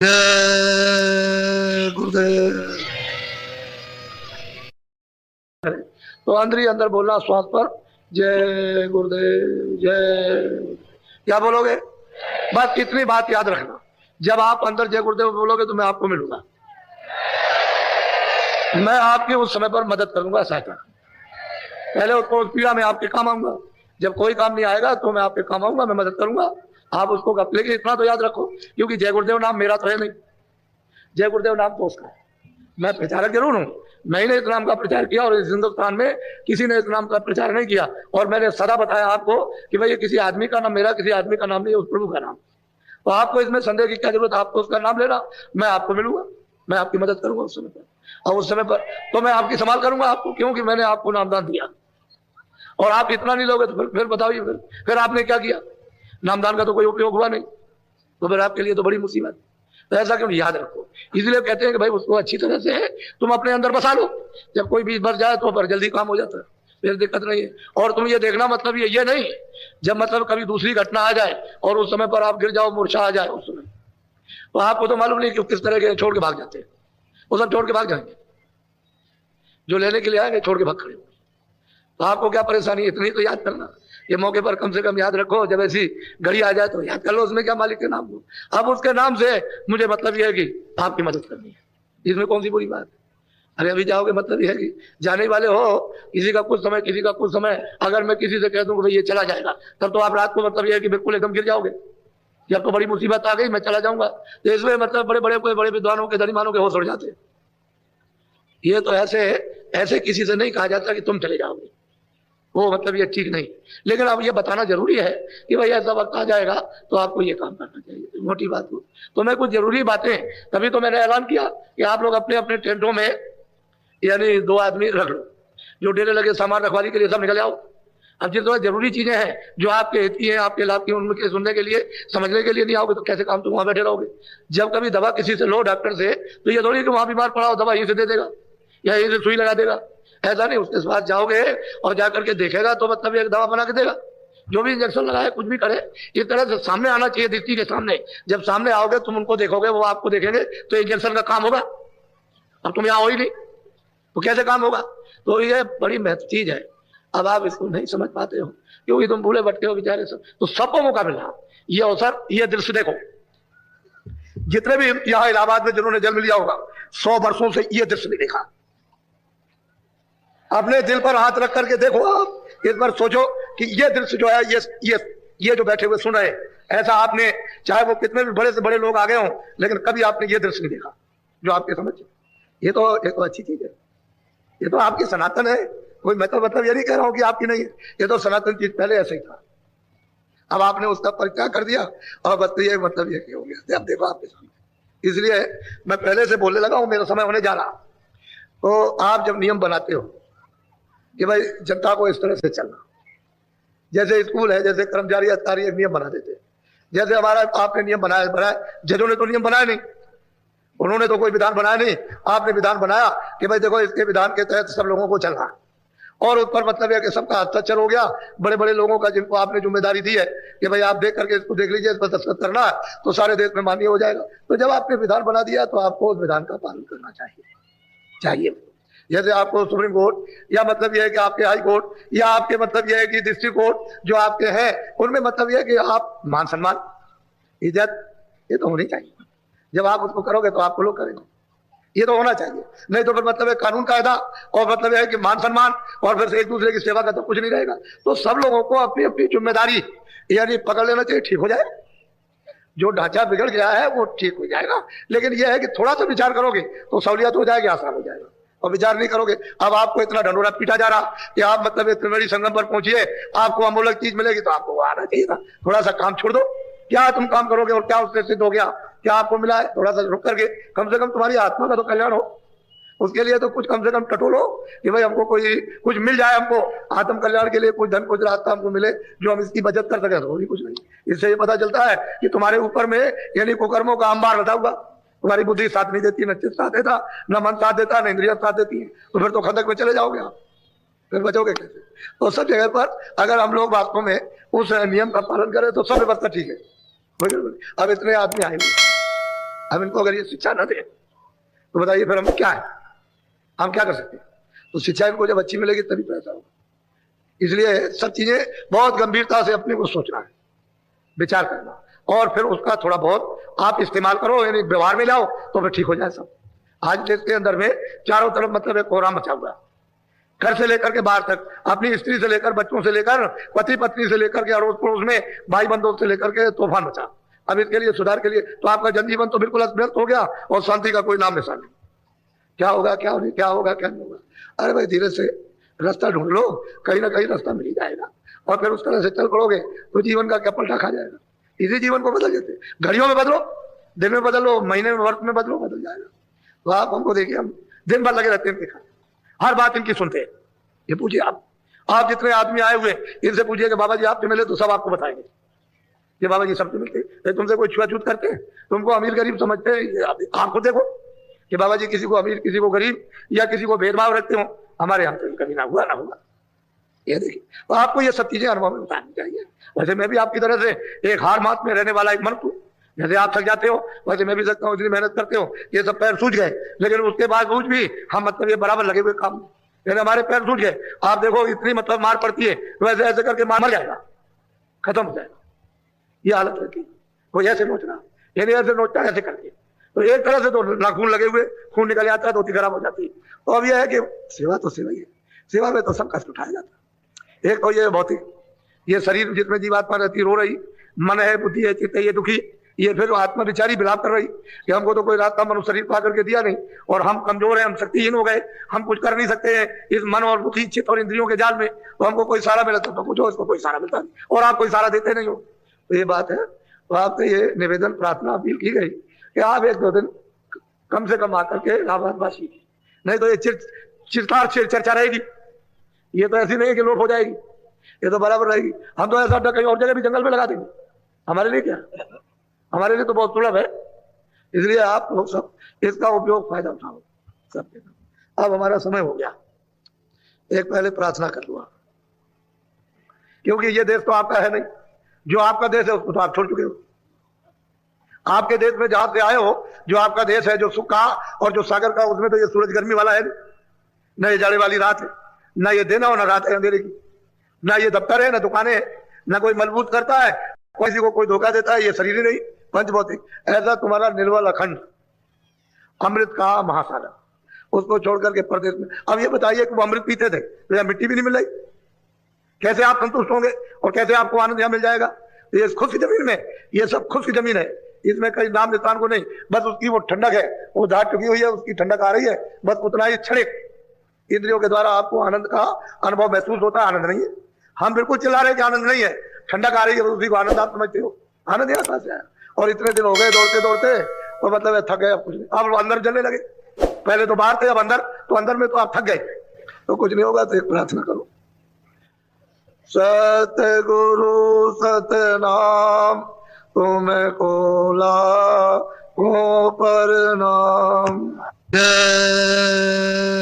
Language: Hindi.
जय गुरुदेव। तो अंदर ही अंदर बोलना श्वास पर, जय गुरुदेव जय। क्या बोलोगे? बस इतनी बात याद रखना, जब आप अंदर जय गुरुदेव बोलोगे तो मैं आपको मिलूंगा, मैं आपकी उस समय पर मदद करूंगा, सहायता। पहले उसको पीड़ा में आपके काम आऊंगा, जब कोई काम नहीं आएगा तो मैं आपके काम आऊंगा, मैं मदद करूंगा, आप उसको। लेकिन इतना तो याद रखो, क्योंकि जय गुरुदेव नाम मेरा तो है नहीं, जय गुरुदेव नाम तो उसका है। मैं प्रचारक जरूर हूँ, मैंने इस नाम का प्रचार किया और इस हिंदुस्तान में किसी ने इस नाम का प्रचार नहीं किया। और मैंने सदा बताया आपको कि भाई ये किसी आदमी का नाम, मेरा किसी आदमी का नाम नहीं है, उस प्रभु का नाम। तो आपको इसमें संदेह की क्या जरूरत है? आपको उसका नाम लेना, मैं आपको मिलूंगा, मैं आपकी मदद करूंगा उस समय पर। और उस समय पर तो मैं आपकी संभाल करूंगा आपको, क्योंकि मैंने आपको नामदान दिया। और आप इतना नहीं लोगे तो फिर बताइए, फिर आपने क्या किया? नामदान का तो कोई उपयोग हुआ नहीं, तो फिर आपके लिए तो बड़ी मुसीबत। तो ऐसा क्यों? याद रखो। इसलिए कहते हैं कि भाई उसको अच्छी तरह से तुम अपने अंदर बसा लो, जब कोई बीच बस जाए तो पर जल्दी काम हो जाता है, फिर दिक्कत नहीं है। और तुम ये देखना, मतलब ये नहीं जब मतलब कभी दूसरी घटना आ जाए और उस समय पर आप गिर जाओ, मूर्छा आ जाए उस समय, तो आपको तो मालूम नहीं कि किस तरह के छोड़ के भाग जाते हैं। वो सब छोड़ के भाग जाएंगे, जो लेने के लिए आएंगे छोड़ के भाग खड़े। तो आपको क्या परेशानी है? इतनी तो याद करना, ये मौके पर कम से कम याद रखो। जब ऐसी घड़ी आ जाए तो याद कर लो उसमें क्या, मालिक के नाम को। अब उसके नाम से मुझे मतलब ये है कि आपकी मदद करनी है, इसमें कौन सी बुरी बात है? अरे अभी जाओगे, मतलब ये है कि जाने वाले हो, किसी का कुछ समय, किसी का कुछ समय। अगर मैं किसी से कह दूं कि भाई ये चला जाएगा, तब तो आप रात को मतलब ये है कि बिल्कुल एकदम गिर जाओगे, जब तो बड़ी मुसीबत आ गई, मैं चला जाऊंगा। तो इसमें मतलब बड़े बड़े कोई बड़े विद्वानों के, धनीमानों के होश उड़ जाते हैं। ये तो ऐसे किसी से नहीं कहा जाता कि तुम चले जाओगे, वो मतलब ये ठीक नहीं। लेकिन अब ये बताना जरूरी है कि भाई ऐसा वक्त आ जाएगा तो आपको ये काम करना चाहिए, मोटी बात हो। तो मैं कुछ जरूरी बातें, तभी तो मैंने ऐलान किया कि आप लोग अपने अपने टेंटों में यानी 2 आदमी रख लो, जो डेरे लगे सामान रखवाली के लिए सब निकल आओ। अब जिस तरह जरूरी चीजें हैं जो आपके हित की हैं, आपके लाभ की, उनके सुनने के लिए, समझने के लिए नहीं आओगे तो कैसे काम? तुम वहां बैठे रहोगे। जब कभी दवा किसी से लो डॉक्टर से, तो ये थोड़ी कि वहां बीमार पड़ा हो दवा यहीं से दे देगा या यहीं से सुई लगा देगा, ऐसा नहीं। उसके पास जाओगे और जाकर के देखेगा तो मतलब एक दवा बना के देगा, जो भी इंजेक्शन लगाए, कुछ भी करे, इस तरह से सामने आना चाहिए, दृष्टि के सामने। जब सामने आओगे तुम उनको देखोगे, वो आपको देखेंगे, तो इंजेक्शन का काम होगा। अब तुम यहाँ हो ही नहीं तो कैसे काम होगा? तो ये बड़ी महत्व चीज है। अब आप इसको नहीं समझ पाते हो क्योंकि तुम भूले भटके हो बेचारे सब। तो सबको मौका मिला, ये अवसर, ये दृश्य देखो। जितने भी यहाँ इलाहाबाद में जिन्होंने जन्म लिया होगा, 100 वर्षों से ये दृश्य नहीं देखा। अपने दिल पर हाथ रख करके देखो, आप इस बार सोचो कि ये दृश्य जो है, ये जो बैठे हुए सुन रहे, ऐसा आपने, चाहे वो कितने भी बड़े से बड़े लोग आ गए हों, लेकिन कभी आपने ये दृश्य नहीं देखा जो आपके समझ। ये तो अच्छी चीज है, ये तो आपकी सनातन है। कोई मैं तो मतलब ये नहीं कह रहा हूं कि आपकी नहीं है, ये तो सनातन चीज पहले ऐसे ही था। अब आपने उसका परित्याग कर दिया और बस ये मतलब ये हो गया। अब देखो आपके सामने, इसलिए मैं पहले से बोलने लगा हूं, मेरा समय होने जा रहा। तो आप जब नियम बनाते हो कि भाई जनता को इस तरह से चलना, जैसे स्कूल है, जैसे कर्मचारी अधिकारी एक नियम बना देते हैं, जैसे हमारा आपने नियम बनाया, जजों ने तो नियम बनाया नहीं, उन्होंने तो कोई विधान बनाया नहीं, आपने विधान बनाया कि भाई देखो इसके विधान के तहत सब लोगों को चलना। और उस पर मतलब है कि सबका हस्ताक्षर हो गया, बड़े बड़े लोगों का, जिनको आपने जिम्मेदारी दी है कि भाई आप देख करके इसको देख लीजिए, इस पर दस्तखत करना है, तो सारे देश में मान्य हो जाएगा। तो जब आपने विधान बना दिया तो आपको उस विधान का पालन करना चाहिए। जैसे आपको सुप्रीम कोर्ट या मतलब यह है कि आपके हाई कोर्ट या आपके मतलब यह है कि डिस्ट्रिक्ट कोर्ट जो आपके हैं, उनमें मतलब यह है कि आप मान सम्मान, इज्जत, ये तो होनी चाहिए। जब आप उसको करोगे तो आपको लोग करेंगे, ये तो होना चाहिए। नहीं तो फिर मतलब है कानून कायदा और मतलब है कि मान सम्मान और फिर एक दूसरे की सेवा का तो कुछ नहीं रहेगा। तो सब लोगों को अपनी अपनी जिम्मेदारी यानी पकड़ लेना चाहिए, ठीक हो जाए। जो ढांचा बिगड़ गया है वो ठीक हो जाएगा, लेकिन यह है कि थोड़ा सा विचार करोगे तो सहूलियत हो जाएगी, आसान हो जाएगा। और विचार नहीं करोगे, अब आपको इतना ढंडोरा पीटा जा रहा कि आप मतलब त्रिवेणी संगम पर पहुंचिए, आपको अमूल्य चीज मिलेगी, तो आपको आना चाहिए था। थोड़ा सा काम छोड़ दो, क्या तुम काम करोगे और क्या उससे सिद्ध हो गया, क्या आपको मिला है? थोड़ा सा रुक करके कम से कम तुम्हारी आत्मा का तो कल्याण हो, उसके लिए तो कुछ कम से कम टटोलो कि भाई हमको कोई कुछ मिल जाए, हमको आत्म कल्याण के लिए कुछ धन, कुछ रास्ता हमको मिले जो हम इसकी बचत कर सकें। तो भी कुछ नहीं। इससे ये पता चलता है कि तुम्हारे ऊपर में यानी कुकर्मों का अंबार लगा हुआ, तुम्हारी बुद्धि साथ नहीं देती, न चित्त साथ देता, न मन साथ देता, न इंद्रिया साथ देती है। तो फिर तो खंदक में चले जाओगे आप, फिर बचोगे कैसे? तो सब जगह पर अगर हम लोग वास्तव में उस नियम का पालन करें तो सब व्यवस्था ठीक है। अब इतने आदमी आएंगे, हम इनको अगर ये शिक्षा न दें तो बताइए फिर हम क्या है, हम क्या कर सकते हैं। तो शिक्षा इनको जब अच्छी मिलेगी तभी तो ऐसा होगा। इसलिए सब चीजें बहुत गंभीरता से अपने को सोचना है, विचार करना, और फिर उसका थोड़ा बहुत आप इस्तेमाल करो, यानी व्यवहार में लाओ, तो फिर ठीक हो जाए सब। आज देश के अंदर में चारों तरफ मतलब एक कोहराम मचा हुआ है, घर से लेकर के बाहर तक, अपनी स्त्री से लेकर बच्चों से लेकर पति पत्नी से लेकर के अड़ोस पड़ोस में भाई बंधुओं से लेकर के तूफान मचा। अब इसके लिए सुधार के लिए तो आपका जनजीवन तो बिल्कुल अस्त हो गया और शांति का कोई नाम निशान नहीं। क्या होगा क्या नहीं, क्या होगा क्या नहीं होगा। अरे भाई धीरे से रास्ता ढूंढ लो, कहीं ना कहीं रास्ता मिल जाएगा, और फिर उस तरह से चल पड़ोगे तो जीवन का क्या पलटा खा जाएगा। इसी जीवन को बदल देते, घड़ियों में बदलो, दिन में बदलो, महीने में, वर्ष में बदलो, बदल जाएगा। तो आप हमको देखिए, हम दिन भर लगे रहते हैं देखा, हर बात इनकी सुनते हैं। ये पूछिए आप जितने आदमी आए हुए इनसे पूछिए कि बाबा जी आपसे मिले, तो सब आपको बताएंगे कि बाबा जी सबसे मिलते, तुमसे कोई छुआछूत करते हैं, तुमको अमीर गरीब समझते हैं, आप खुद देखो कि बाबा जी किसी को अमीर किसी को गरीब या किसी को भेदभाव रखते हो, हमारे यहाँ तो कभी ना हुआ ना होगा। ये देखिए, तो आपको ये सब चीजें अनुभव में बतानी चाहिए। वैसे मैं भी आपकी तरह से एक हार मात में रहने वाला एक मर्द हूँ, जैसे आप थक जाते हो वैसे मैं भी सकता हूँ, इतनी मेहनत करते हो, ये सब पैर सूझ गए, लेकिन उसके बावजूद भी हम मतलब ये बराबर लगे हुए काम, यानी हमारे पैर सूझ गए। आप देखो इतनी मतलब मार पड़ती है, वैसे ऐसे करके मर जाएगा, खत्म हो जाएगा, ये हालत रहती है। वो ऐसे नोचना, यानी ऐसे नोचता ऐसे करके, तो एक तरह से तो नाखून लगे हुए, खून निकल जाता है, धोती खराब हो जाती है। तो अब यह है कि सेवा तो सेवा ही है, सेवा में तो सब कष्ट उठाया जाता है। एक तो ये भौतिक, ये शरीर जिसमें जीवात्मा रहती रो रही, मन है, बुद्धि है, चित्त है, ये दुखी, ये फिर आत्मा विचारी विलाप कर रही कि हमको तो कोई रात का मनुष्य शरीर पा करके दिया नहीं, और हम कमजोर हैं, हम शक्तिहीन हो गए, हम कुछ कर नहीं सकते हैं इस मन और बुद्धि चित्त और इंद्रियों के जाल में, तो हमको कोई सहारा मिला तो कुछ हो, इसको कोई सहारा मिलता नहीं, और आप कोई सहारा देते नहीं हो। तो ये बात है। तो आपसे ये निवेदन प्रार्थना अपील की गई कि आप एक दो दिन कम से कम आकर के इलाहाबादवासी, नहीं तो ये चिरतार चर्चा रहेगी, ये तो ऐसी नहीं कि लोट हो जाएगी, ये तो बराबर रहेगी। हम तो ऐसा कहीं और जगह भी जंगल में लगा देंगे, हमारे लिए क्या, हमारे लिए तो बहुत सुलभ है। इसलिए आप लोग सब इसका उपयोग फायदा उठाओ सबके। अब हमारा समय हो गया, एक पहले प्रार्थना कर लूँ, क्योंकि ये देश तो आपका है नहीं, जो आपका देश है उसको तो आप छोड़ चुके हो। आपके देश में जहां से आए हो, जो आपका देश है, जो सुख का और जो सागर का, उसमें तो ये सूरज गर्मी वाला है, न ये जाड़े वाली रात है, न ये दिन है और न रात है अंधेरे की, न ये दफ्तर है न दुकानें है, न कोई मजबूत करता है, किसी को कोई धोखा देता है, ये शरीर ही नहीं पंचभौतिक। ऐसा तुम्हारा निर्मल अखंड अमृत का महासागर, उसको छोड़ करके प्रदेश में। अब ये बताइए कि वो अमृत पीते थे तो यह मिट्टी भी नहीं मिल रही, कैसे आप संतुष्ट होंगे और कैसे आपको आनंद यहाँ मिल जाएगा। ये खुद की जमीन में, ये सब खुद की जमीन है, इसमें कहीं नाम निशान को नहीं, बस उसकी वो ठंडक है, वो धार चुकी हुई है, उसकी ठंडक आ रही है, बस उतना ही क्षणिक इंद्रियों के द्वारा आपको आनंद का अनुभव महसूस होता है। आनंद नहीं है, हम बिल्कुल चिल्ला रहे हैं कि आनंद नहीं है, ठंडक आ रही है, उसी को आनंद आप समझते हो। आनंद यहाँ कहाँ से आया। और इतने दिन हो गए दौड़ते दौड़ते, और मतलब थक गए, अब कुछ नहीं, अब अंदर जलने लगे। पहले तो बाहर थे, अब अंदर, तो अंदर में तो आप थक गए, तो कुछ नहीं होगा। तो एक प्रार्थना करो, सतगुरु सतनाम तुम्हें कोला को प्रणाम। जय